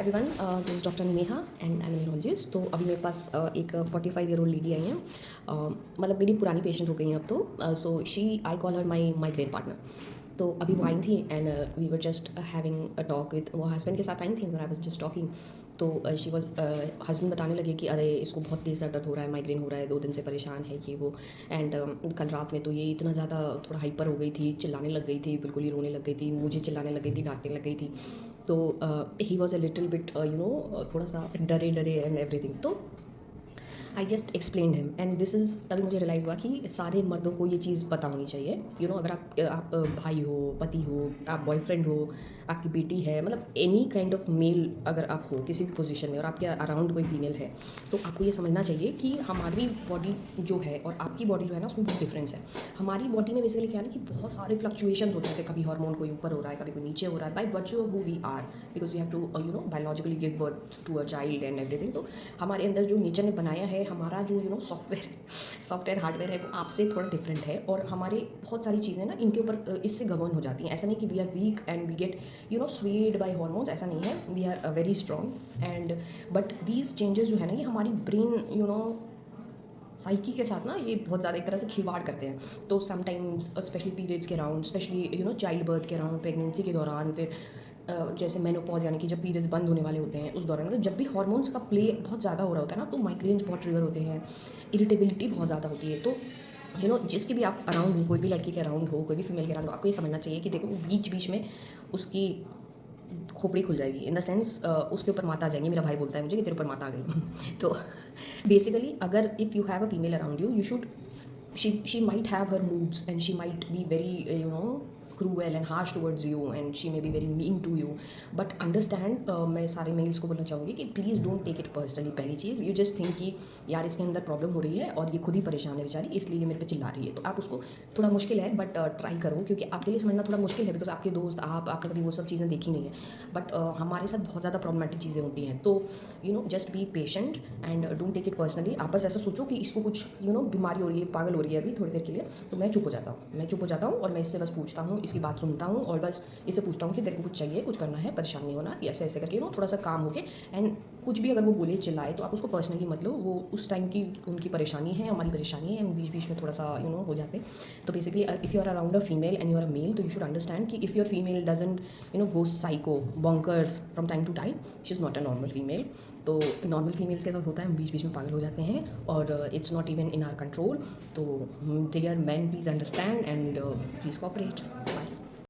Everyone, this is doctor Neha and I am neurologist. तो अभी मेरे पास एक 45-year-old लेडी आई हैं। मतलब मेरी पुरानी पेशेंट हो गई हैं अब तो। So she I call her my migraine partner. तो अभी वो आई थी and we were just having a talk with, वो हस्बैंड के साथ आई थी, आई वाज जस्ट टॉकिंग। तो शी वॉज हस्बैंड बताने लगे कि अरे इसको बहुत तेज़ दर्द हो रहा है, माइग्रेन हो रहा है, 2 दिन से परेशान है ये वो। एंड कल रात में तो ये इतना ज़्यादा थोड़ा हाइपर हो गई थी, चिल्लाने लग गई थी, बिल्कुल ही रोने लग गई थी, मुझे चिल्लाने लग गई थी, डांटने लग गई थी। तो he was a little bit थोड़ा सा डरे डरे एंड एवरीथिंग। तो I just explain him and this is, तभी मुझे रियलाइज़ हुआ कि सारे मर्दों को ये चीज़ पता होनी चाहिए। अगर आप भाई हो, पति हो, आप बॉयफ्रेंड हो, आपकी बेटी है, मतलब एनी काइंड ऑफ मेल अगर आप हो किसी भी पोजीशन में और आपके अराउंड कोई फीमेल है, तो आपको ये समझना चाहिए कि हमारी बॉडी जो है और आपकी बॉडी जो है ना, उसमें बहुत डिफरेंस है। हमारी बॉडी में बेसिकली क्या है ना कि बहुत सारे फ्लक्चुएशन होते हैं, कभी हार्मोन कोई ऊपर हो रहा है, कभी कोई नीचे हो रहा है, by virtue of who we are, because you have to biologically give birth to a child and everything. तो हमारे अंदर जो नेचर ने बनाया है, हमारा जो सॉफ्टवेयर हार्डवेयर है, वो आपसे थोड़ा डिफरेंट है। और हमारे बहुत सारी चीज़ें ना इनके ऊपर इससे गवर्न हो जाती हैं। ऐसा नहीं कि we are weak and we get swayed by hormones, ऐसा नहीं है। We are very strong and but these changes जो है ना, ये हमारी ब्रेन साइकी के साथ ना ये बहुत ज़्यादा एक तरह से खिलवाड़ करते हैं। तो समटाइम्स स्पेशली पीरियड्स के अराउंड, स्पेशली चाइल्ड बर्थ के अराउंड, प्रेगनेंसी के दौरान, फिर जैसे मेनोपॉज यानी कि जब पीरियड्स बंद होने वाले होते हैं उस दौरान, तो जब भी हार्मोन्स का प्ले बहुत ज़्यादा हो रहा होता है ना, तो माइग्रेन्स बहुत ट्रिगर होते हैं, इरिटेबिलिटी बहुत ज़्यादा होती है। तो जिसके भी आप अराउंड हो, कोई भी लड़की के अराउंड हो, कोई भी फीमेल के अराउंड हो, आपको ये समझना चाहिए कि देखो बीच बीच में उसकी खोपड़ी खुल जाएगी, इन द सेंस उसके ऊपर माता आ जाएंगी। मेरा भाई बोलता है मुझे कि तेरे ऊपर माता आ गई। तो बेसिकली अगर if you have a female around you, you should she might have her moods and she might be very cruel and harsh towards you and she may be very mean to you, but understand, मैं सारे mails को बोलना चाहूँगी कि please don't take it personally. पहली चीज़, you just think कि यार इसके अंदर प्रॉब्लम हो रही है और ये खुद ही परेशान है बेचारी, इसलिए ये मेरे पे चिल्ला रही है। तो आप उसको, थोड़ा मुश्किल है बट ट्राई करो, क्योंकि आपके लिए समझना थोड़ा मुश्किल है, बिकॉज आपके दोस्त, आपने कभी वो सब चीज़ें देखी नहीं है। बट हमारे साथ बहुत ज़्यादा प्रॉब्लमेटिक चीज़ें होती हैं। तो just be patient and don't take it personally. आप बस ऐसा सोचो कि इसको कुछ बीमारी हो रही है, पागल हो रही है अभी थोड़ी देर के लिए, तो मैं चुप हो जाता हूँ और मैं इससे बस पूछता हूँ, इसकी बात सुनता हूँ और बस इससे पूछता हूँ कि तेरे को कुछ चाहिए, कुछ करना है, परेशान नहीं होना, ऐसे ऐसे करके थोड़ा सा काम होके। एंड कुछ भी अगर वो बोले, चिल्लाए, तो आप उसको पर्सनली मत लो, वो उस टाइम की उनकी परेशानी है, हमारी परेशानी है, बीच बीच में थोड़ा सा हो जाते हैं। तो basically if you are around a female and you are a male, तो यू शुड अंडरस्टैंड कि if your female doesn't go psycho bonkers from time to time, she is not a normal female. तो normal females के साथ होता है, हम बीच बीच में पागल हो जाते हैं और it's not even in our control. तो dear man, please understand and please cooperate.